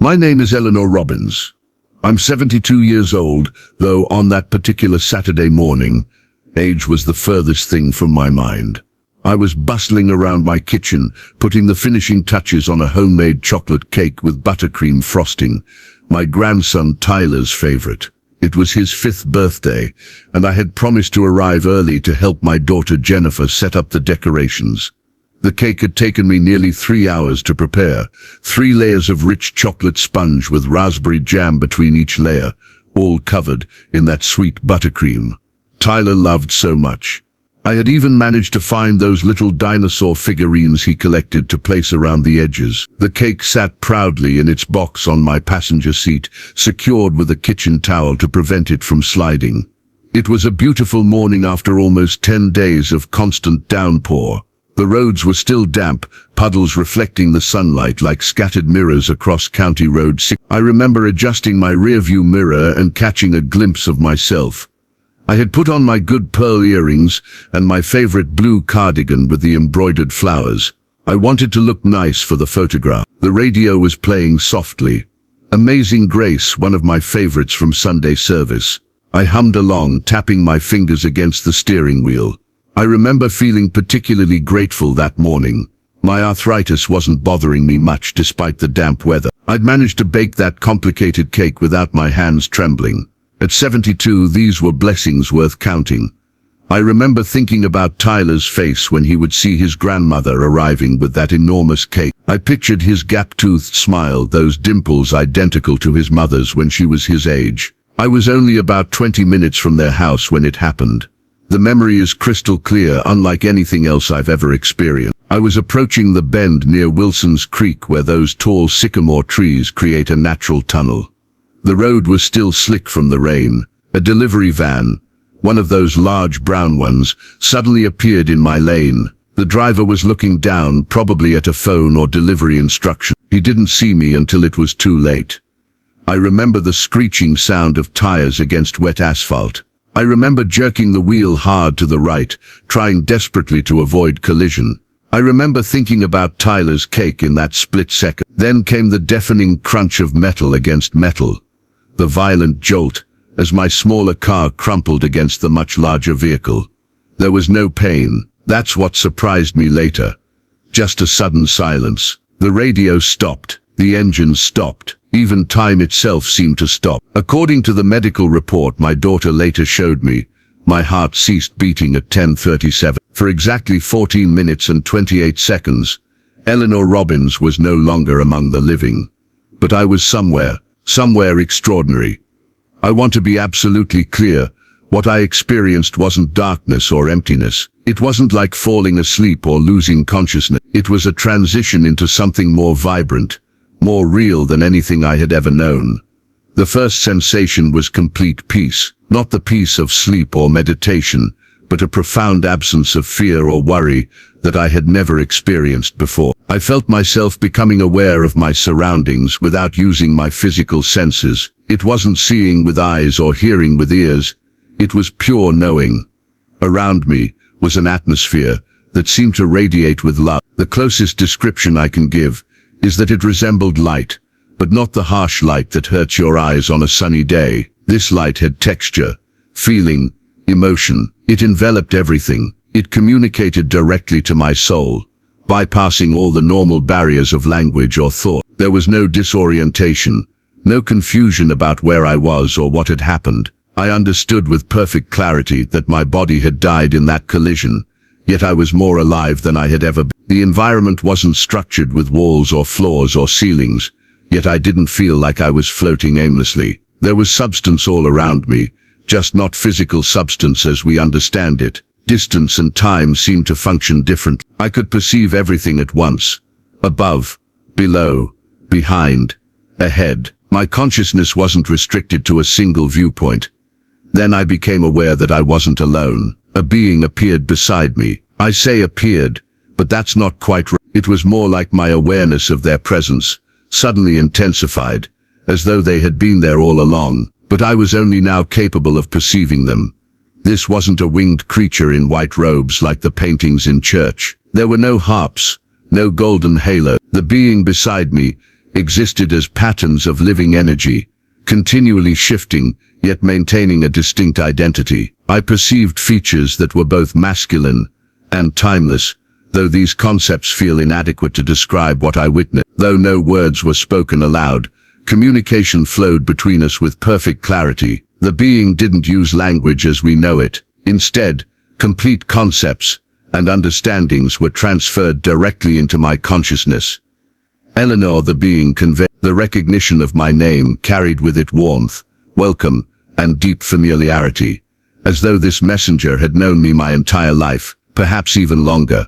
My name is Eleanor Robbins. I'm 72 years old, though on that particular Saturday morning, age was the furthest thing from my mind. I was bustling around my kitchen, putting the finishing touches on a homemade chocolate cake with buttercream frosting, my grandson Tyler's favorite. It was his 5th birthday, and I had promised to arrive early to help my daughter Jennifer set up the decorations. The cake had taken me nearly 3 hours to prepare, 3 layers of rich chocolate sponge with raspberry jam between each layer, all covered in that sweet buttercream Tyler loved so much. I had even managed to find those little dinosaur figurines he collected to place around the edges. The cake sat proudly in its box on my passenger seat, secured with a kitchen towel to prevent it from sliding. It was a beautiful morning after almost 10 days of constant downpour. The roads were still damp, puddles reflecting the sunlight like scattered mirrors across County Road 6. I remember adjusting my rearview mirror and catching a glimpse of myself. I had put on my good pearl earrings and my favorite blue cardigan with the embroidered flowers. I wanted to look nice for the photograph. The radio was playing softly. Amazing Grace, one of my favorites from Sunday service. I hummed along, tapping my fingers against the steering wheel. I remember feeling particularly grateful that morning. My arthritis wasn't bothering me much despite the damp weather. I'd managed to bake that complicated cake without my hands trembling. At 72, these were blessings worth counting. I remember thinking about Tyler's face when he would see his grandmother arriving with that enormous cake. I pictured his gap-toothed smile, those dimples identical to his mother's when she was his age. I was only about 20 minutes from their house when it happened. The memory is crystal clear, unlike anything else I've ever experienced. I was approaching the bend near Wilson's Creek where those tall sycamore trees create a natural tunnel. The road was still slick from the rain. A delivery van, one of those large brown ones, suddenly appeared in my lane. The driver was looking down, probably at a phone or delivery instruction. He didn't see me until it was too late. I remember the screeching sound of tires against wet asphalt. I remember jerking the wheel hard to the right, trying desperately to avoid collision. I remember thinking about Tyler's cake in that split second. Then came the deafening crunch of metal against metal. The violent jolt, as my smaller car crumpled against the much larger vehicle. There was no pain. That's what surprised me later. Just a sudden silence. The radio stopped. The engines stopped. Even time itself seemed to stop. According to the medical report my daughter later showed me, my heart ceased beating at 10:37. For exactly 14 minutes and 28 seconds, Eleanor Robbins was no longer among the living. But I was somewhere extraordinary. I want to be absolutely clear, what I experienced wasn't darkness or emptiness. It wasn't like falling asleep or losing consciousness. It was a transition into something more vibrant, more real than anything I had ever known. The first sensation was complete peace, not the peace of sleep or meditation, but a profound absence of fear or worry that I had never experienced before. I felt myself becoming aware of my surroundings without using my physical senses. It wasn't seeing with eyes or hearing with ears. It was pure knowing. Around me was an atmosphere that seemed to radiate with love. The closest description I can give is that it resembled light, but not the harsh light that hurts your eyes on a sunny day. This light had texture, feeling, emotion. It enveloped everything. It communicated directly to my soul, bypassing all the normal barriers of language or thought. There was no disorientation, no confusion about where I was or what had happened. I understood with perfect clarity that my body had died in that collision, yet I was more alive than I had ever been. The environment wasn't structured with walls or floors or ceilings, yet I didn't feel like I was floating aimlessly. There was substance all around me, just not physical substance as we understand it. Distance and time seemed to function differently. I could perceive everything at once. Above, below, behind, ahead. My consciousness wasn't restricted to a single viewpoint. Then I became aware that I wasn't alone. A being appeared beside me. I say appeared, but that's not quite right. It was more like my awareness of their presence, suddenly intensified, as though they had been there all along, but I was only now capable of perceiving them. This wasn't a winged creature in white robes like the paintings in church. There were no harps, no golden halo. The being beside me existed as patterns of living energy, continually shifting, yet maintaining a distinct identity. I perceived features that were both masculine and timeless, though these concepts feel inadequate to describe what I witnessed. Though no words were spoken aloud, communication flowed between us with perfect clarity. The being didn't use language as we know it. Instead, complete concepts and understandings were transferred directly into my consciousness. Eleanor, the being, conveyed. The recognition of my name carried with it warmth, welcome, and deep familiarity, as though this messenger had known me my entire life, perhaps even longer.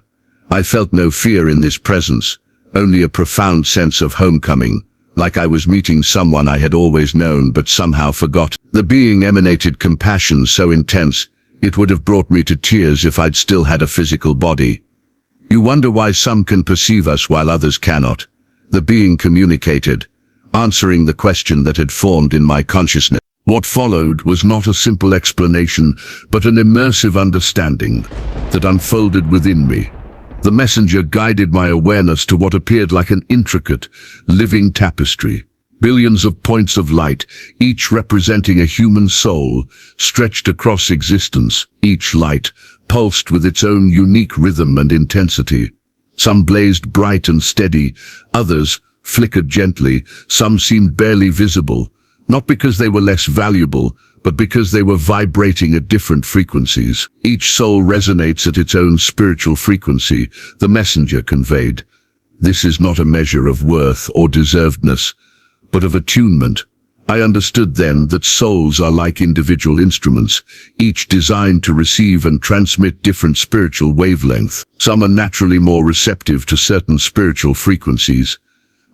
I felt no fear in this presence, only a profound sense of homecoming, like I was meeting someone I had always known but somehow forgot. The being emanated compassion so intense, it would have brought me to tears if I'd still had a physical body. You wonder why some can perceive us while others cannot. The being communicated, answering the question that had formed in my consciousness. What followed was not a simple explanation, but an immersive understanding that unfolded within me. The messenger guided my awareness to what appeared like an intricate, living tapestry. Billions of points of light, each representing a human soul, stretched across existence. Each light pulsed with its own unique rhythm and intensity. Some blazed bright and steady, others flickered gently, some seemed barely visible, not because they were less valuable, but because they were vibrating at different frequencies. Each soul resonates at its own spiritual frequency, the messenger conveyed. This is not a measure of worth or deservedness, but of attunement. I understood then that souls are like individual instruments, each designed to receive and transmit different spiritual wavelengths. Some are naturally more receptive to certain spiritual frequencies,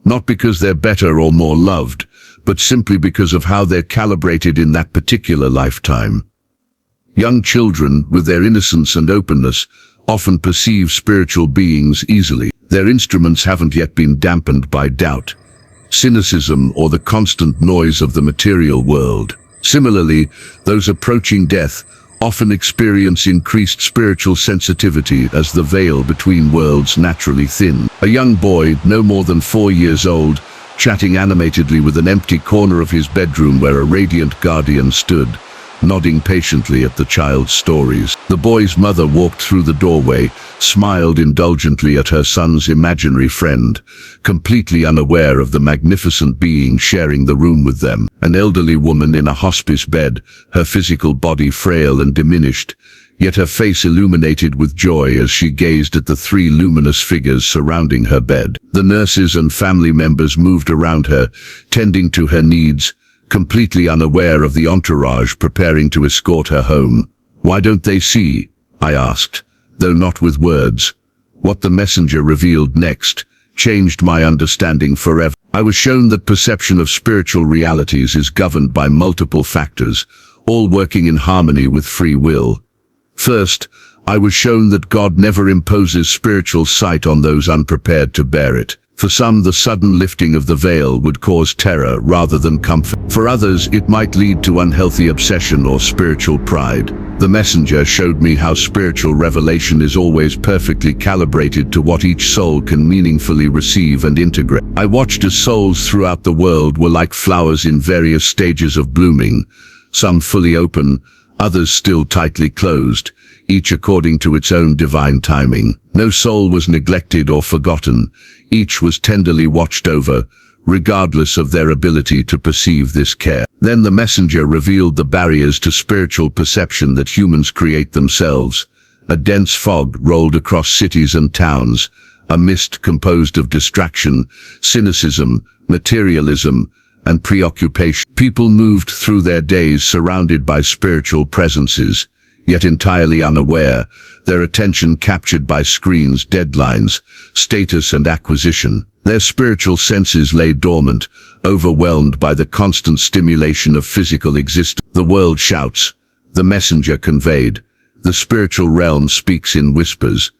not because they're better or more loved, but simply because of how they're calibrated in that particular lifetime. Young children, with their innocence and openness, often perceive spiritual beings easily. Their instruments haven't yet been dampened by doubt, cynicism, or the constant noise of the material world. Similarly, those approaching death often experience increased spiritual sensitivity as the veil between worlds naturally thins. A young boy, no more than 4 years old, chatting animatedly with an empty corner of his bedroom where a radiant guardian stood, nodding patiently at the child's stories. The boy's mother walked through the doorway, smiled indulgently at her son's imaginary friend, completely unaware of the magnificent being sharing the room with them. An elderly woman in a hospice bed, her physical body frail and diminished, yet her face illuminated with joy as she gazed at the 3 luminous figures surrounding her bed. The nurses and family members moved around her, tending to her needs, completely unaware of the entourage preparing to escort her home. Why don't they see? I asked, though not with words. What the messenger revealed next changed my understanding forever. I was shown that perception of spiritual realities is governed by multiple factors, all working in harmony with free will. First, I was shown that God never imposes spiritual sight on those unprepared to bear it. For some, the sudden lifting of the veil would cause terror rather than comfort. For others, it might lead to unhealthy obsession or spiritual pride. The messenger showed me how spiritual revelation is always perfectly calibrated to what each soul can meaningfully receive and integrate. I watched as souls throughout the world were like flowers in various stages of blooming, some fully open, others still tightly closed, each according to its own divine timing. No soul was neglected or forgotten. Each was tenderly watched over, regardless of their ability to perceive this care. Then the messenger revealed the barriers to spiritual perception that humans create themselves. A dense fog rolled across cities and towns, a mist composed of distraction, cynicism, materialism, and preoccupation. People moved through their days surrounded by spiritual presences, yet entirely unaware, their attention captured by screens, deadlines, status and acquisition. Their spiritual senses lay dormant, overwhelmed by the constant stimulation of physical existence. The world shouts, the messenger conveyed. The spiritual realm speaks in whispers.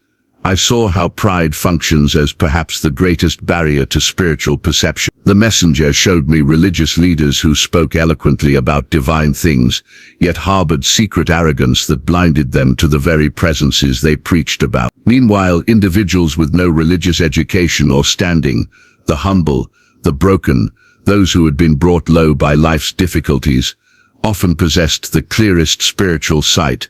I saw how pride functions as perhaps the greatest barrier to spiritual perception. The messenger showed me religious leaders who spoke eloquently about divine things, yet harbored secret arrogance that blinded them to the very presences they preached about. Meanwhile, individuals with no religious education or standing, the humble, The broken, those who had been brought low by life's difficulties, often possessed the clearest spiritual sight.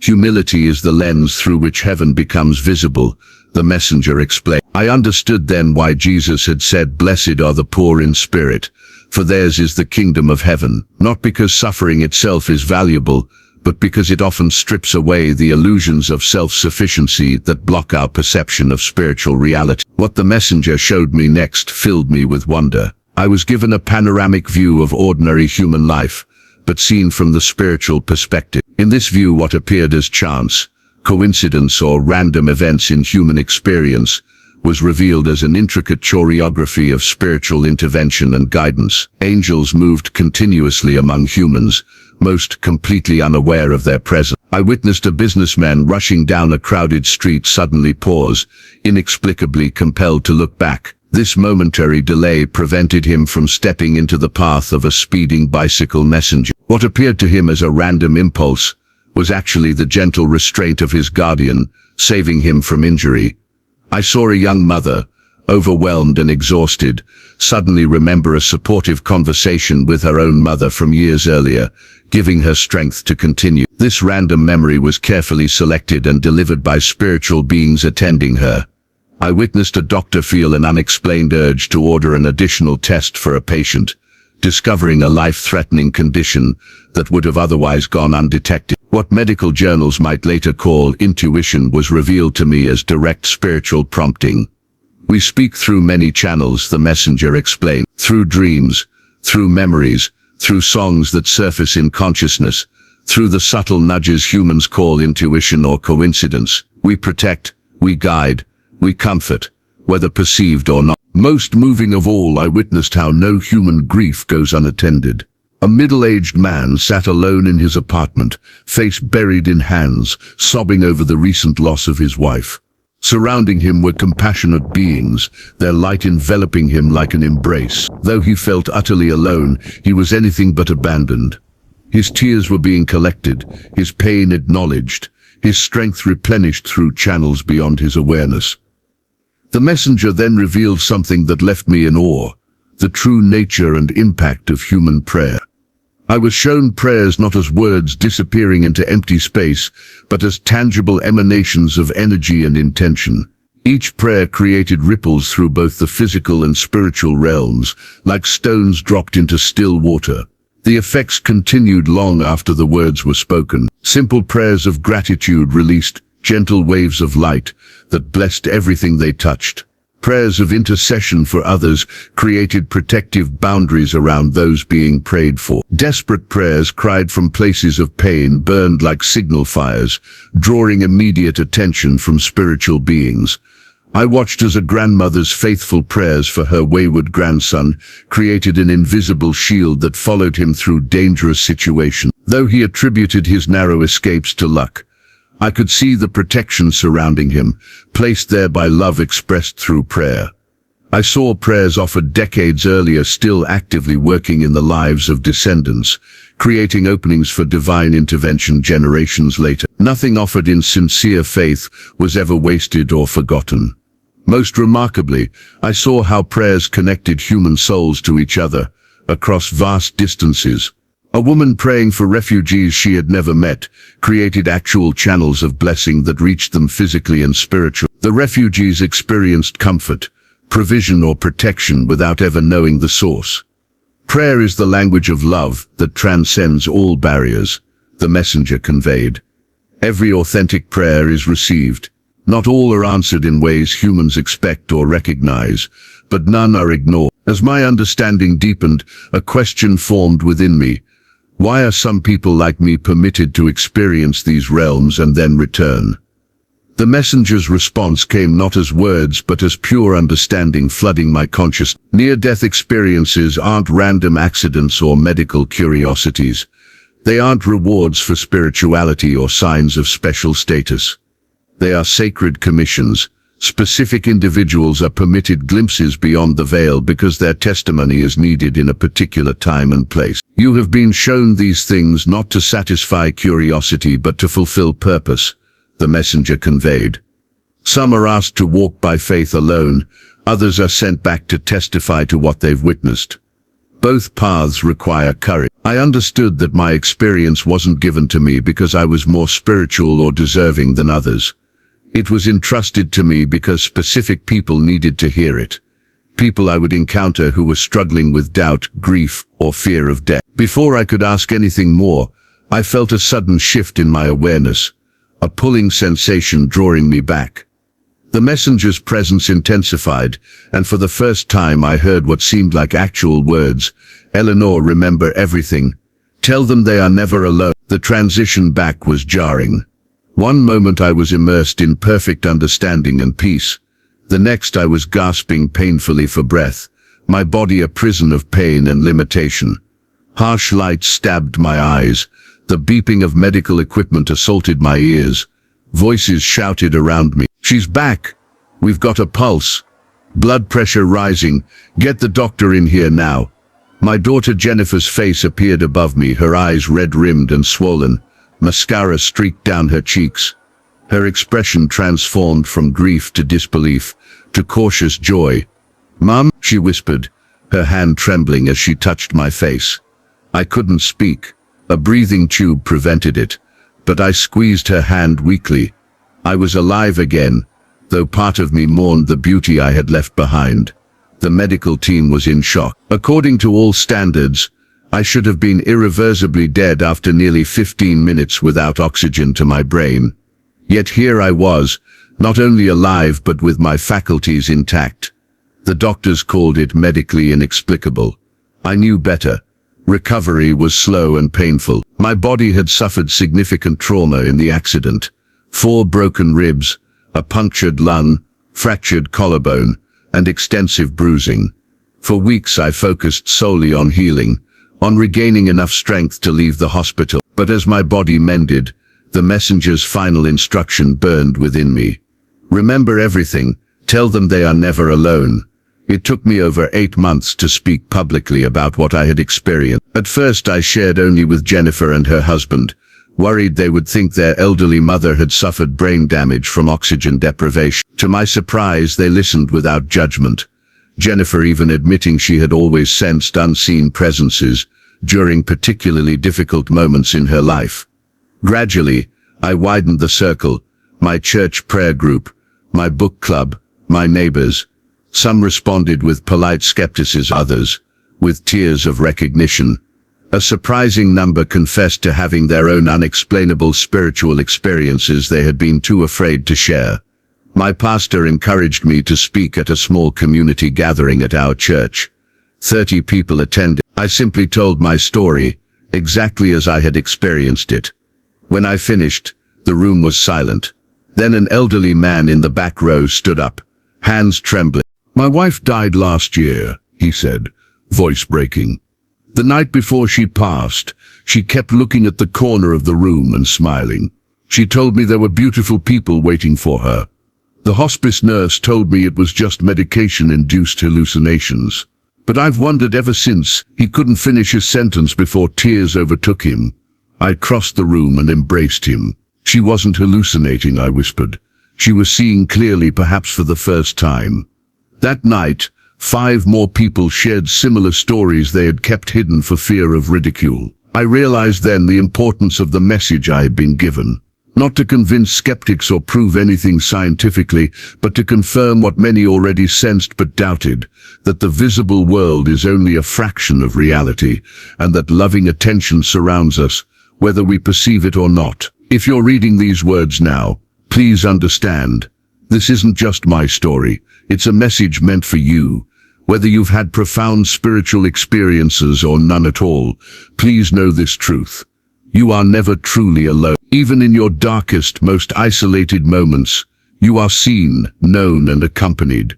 Humility is the lens through which heaven becomes visible, the messenger explained. I understood then why Jesus had said, "Blessed are the poor in spirit, for theirs is the kingdom of heaven," not because suffering itself is valuable, but because it often strips away the illusions of self-sufficiency that block our perception of spiritual reality. What the messenger showed me next filled me with wonder. I was given a panoramic view of ordinary human life, but seen from the spiritual perspective. In this view, what appeared as chance, coincidence, or random events in human experience was revealed as an intricate choreography of spiritual intervention and guidance. Angels moved continuously among humans, most completely unaware of their presence. I witnessed a businessman rushing down a crowded street suddenly pause, inexplicably compelled to look back. This momentary delay prevented him from stepping into the path of a speeding bicycle messenger. What appeared to him as a random impulse was actually the gentle restraint of his guardian, saving him from injury. I saw a young mother, overwhelmed and exhausted, suddenly remember a supportive conversation with her own mother from years earlier, giving her strength to continue. This random memory was carefully selected and delivered by spiritual beings attending her. I witnessed a doctor feel an unexplained urge to order an additional test for a patient, discovering a life-threatening condition that would have otherwise gone undetected. What medical journals might later call intuition was revealed to me as direct spiritual prompting. We speak through many channels, the messenger explained. Through dreams, through memories, through songs that surface in consciousness, through the subtle nudges humans call intuition or coincidence. We protect, we guide, we comfort, whether perceived or not. Most moving of all, I witnessed how no human grief goes unattended. A middle-aged man sat alone in his apartment, face buried in hands, sobbing over the recent loss of his wife. Surrounding him were compassionate beings, their light enveloping him like an embrace. Though he felt utterly alone, he was anything but abandoned. His tears were being collected, his pain acknowledged, his strength replenished through channels beyond his awareness. The messenger then revealed something that left me in awe, the true nature and impact of human prayer. I was shown prayers not as words disappearing into empty space, but as tangible emanations of energy and intention. Each prayer created ripples through both the physical and spiritual realms, like stones dropped into still water. The effects continued long after the words were spoken. Simple prayers of gratitude released gentle waves of light that blessed everything they touched. Prayers of intercession for others created protective boundaries around those being prayed for. Desperate prayers cried from places of pain burned like signal fires, drawing immediate attention from spiritual beings. I watched as a grandmother's faithful prayers for her wayward grandson created an invisible shield that followed him through dangerous situations. Though he attributed his narrow escapes to luck, I could see the protection surrounding him, placed there by love expressed through prayer. I saw prayers offered decades earlier still actively working in the lives of descendants, creating openings for divine intervention generations later. Nothing offered in sincere faith was ever wasted or forgotten. Most remarkably, I saw how prayers connected human souls to each other, across vast distances. A woman praying for refugees she had never met created actual channels of blessing that reached them physically and spiritually. The refugees experienced comfort, provision or protection without ever knowing the source. Prayer is the language of love that transcends all barriers, the messenger conveyed. Every authentic prayer is received. Not all are answered in ways humans expect or recognize, but none are ignored. As my understanding deepened, a question formed within me. Why are some people like me permitted to experience these realms and then return? The messenger's response came not as words but as pure understanding flooding my consciousness. Near-death experiences aren't random accidents or medical curiosities. They aren't rewards for spirituality or signs of special status. They are sacred commissions. Specific individuals are permitted glimpses beyond the veil because their testimony is needed in a particular time and place. You have been shown these things not to satisfy curiosity but to fulfill purpose, the messenger conveyed. Some are asked to walk by faith alone, Others are sent back to testify to what they've witnessed. Both paths require courage. I understood that my experience wasn't given to me because I was more spiritual or deserving than others. It was entrusted to me because specific people needed to hear it. People I would encounter who were struggling with doubt, grief, or fear of death. Before I could ask anything more, I felt a sudden shift in my awareness, a pulling sensation drawing me back. The messenger's presence intensified, and for the first time I heard what seemed like actual words. "Eleanor, remember everything. Tell them they are never alone." The transition back was jarring. One moment I was immersed in perfect understanding and peace. The next I was gasping painfully for breath, my body a prison of pain and limitation. Harsh light stabbed my eyes. The beeping of medical equipment assaulted my ears. Voices shouted around me. "She's back. We've got a pulse. Blood pressure rising. Get the doctor in here now." My daughter Jennifer's face appeared above me, her eyes red-rimmed and swollen. Mascara streaked down her cheeks. Her expression transformed from grief to disbelief, to cautious joy. "Mum," she whispered, her hand trembling as she touched my face. I couldn't speak. A breathing tube prevented it, but I squeezed her hand weakly. I was alive again, though part of me mourned the beauty I had left behind. The medical team was in shock. According to all standards, I should have been irreversibly dead after nearly 15 minutes without oxygen to my brain. Yet here I was, not only alive but with my faculties intact. The doctors called it medically inexplicable. I knew better. Recovery was slow and painful. My body had suffered significant trauma in the accident. 4 broken ribs, a punctured lung, fractured collarbone, and extensive bruising. For weeks I focused solely on healing, on regaining enough strength to leave the hospital. But as my body mended, the messenger's final instruction burned within me. "Remember everything. Tell them they are never alone." It took me over 8 months to speak publicly about what I had experienced. At first I shared only with Jennifer and her husband, worried they would think their elderly mother had suffered brain damage from oxygen deprivation. To my surprise, they listened without judgment, Jennifer even admitting she had always sensed unseen presences during particularly difficult moments in her life. Gradually, I widened the circle, my church prayer group, my book club, my neighbors. Some responded with polite skepticism, others with tears of recognition. A surprising number confessed to having their own unexplainable spiritual experiences they had been too afraid to share. My pastor encouraged me to speak at a small community gathering at our church. 30 people attended. I simply told my story, exactly as I had experienced it. When I finished, the room was silent. Then an elderly man in the back row stood up, hands trembling. "My wife died last year," he said, voice breaking. "The night before she passed, she kept looking at the corner of the room and smiling. She told me there were beautiful people waiting for her. The hospice nurse told me it was just medication-induced hallucinations. But I've wondered ever since." He couldn't finish his sentence before tears overtook him. I crossed the room and embraced him. "She wasn't hallucinating," I whispered. "She was seeing clearly, perhaps for the first time." That night, 5 more people shared similar stories they had kept hidden for fear of ridicule. I realized then the importance of the message I had been given. Not to convince skeptics or prove anything scientifically, but to confirm what many already sensed but doubted, that the visible world is only a fraction of reality, and that loving attention surrounds us, whether we perceive it or not. If you're reading these words now, please understand, this isn't just my story. It's a message meant for you. Whether you've had profound spiritual experiences or none at all, please know this truth. You are never truly alone. Even in your darkest, most isolated moments, you are seen, known, and accompanied.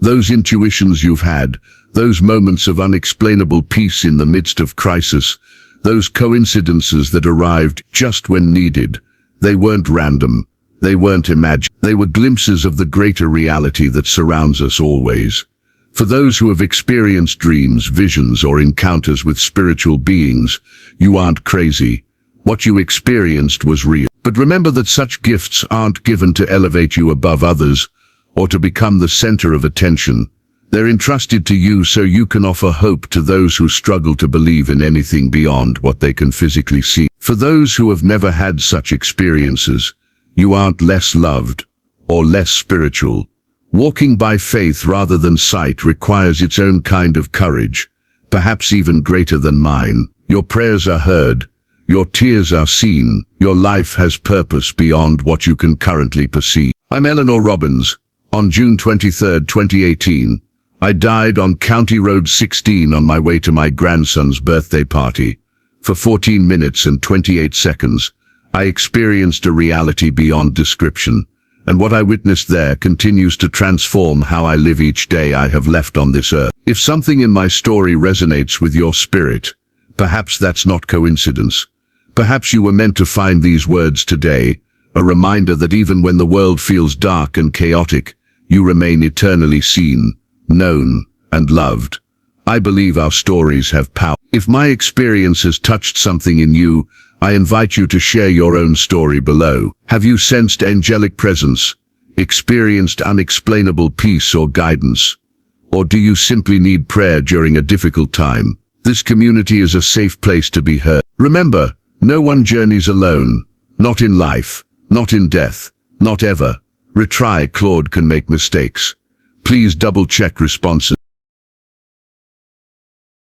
Those intuitions you've had, those moments of unexplainable peace in the midst of crisis, those coincidences that arrived just when needed, they weren't random, they weren't imagined. They were glimpses of the greater reality that surrounds us always. For those who have experienced dreams, visions, or encounters with spiritual beings, you aren't crazy. What you experienced was real. But remember that such gifts aren't given to elevate you above others, or to become the center of attention. They're entrusted to you so you can offer hope to those who struggle to believe in anything beyond what they can physically see. For those who have never had such experiences, you aren't less loved or less spiritual. Walking by faith rather than sight requires its own kind of courage, perhaps even greater than mine. Your prayers are heard, your tears are seen, your life has purpose beyond what you can currently perceive. I'm Eleanor Robbins. On June 23, 2018, I died on County Road 16 on my way to my grandson's birthday party. For 14 minutes and 28 seconds, I experienced a reality beyond description, and what I witnessed there continues to transform how I live each day I have left on this earth. If something in my story resonates with your spirit, perhaps that's not coincidence. Perhaps you were meant to find these words today, a reminder that even when the world feels dark and chaotic, you remain eternally seen, known, and loved. I believe our stories have power. If my experience has touched something in you, I invite you to share your own story below. Have you sensed angelic presence, experienced unexplainable peace or guidance? Or do you simply need prayer during a difficult time? This community is a safe place to be heard. Remember, no one journeys alone. Not in life, not in death, not ever. Retry Claude can make mistakes. Please double-check responses.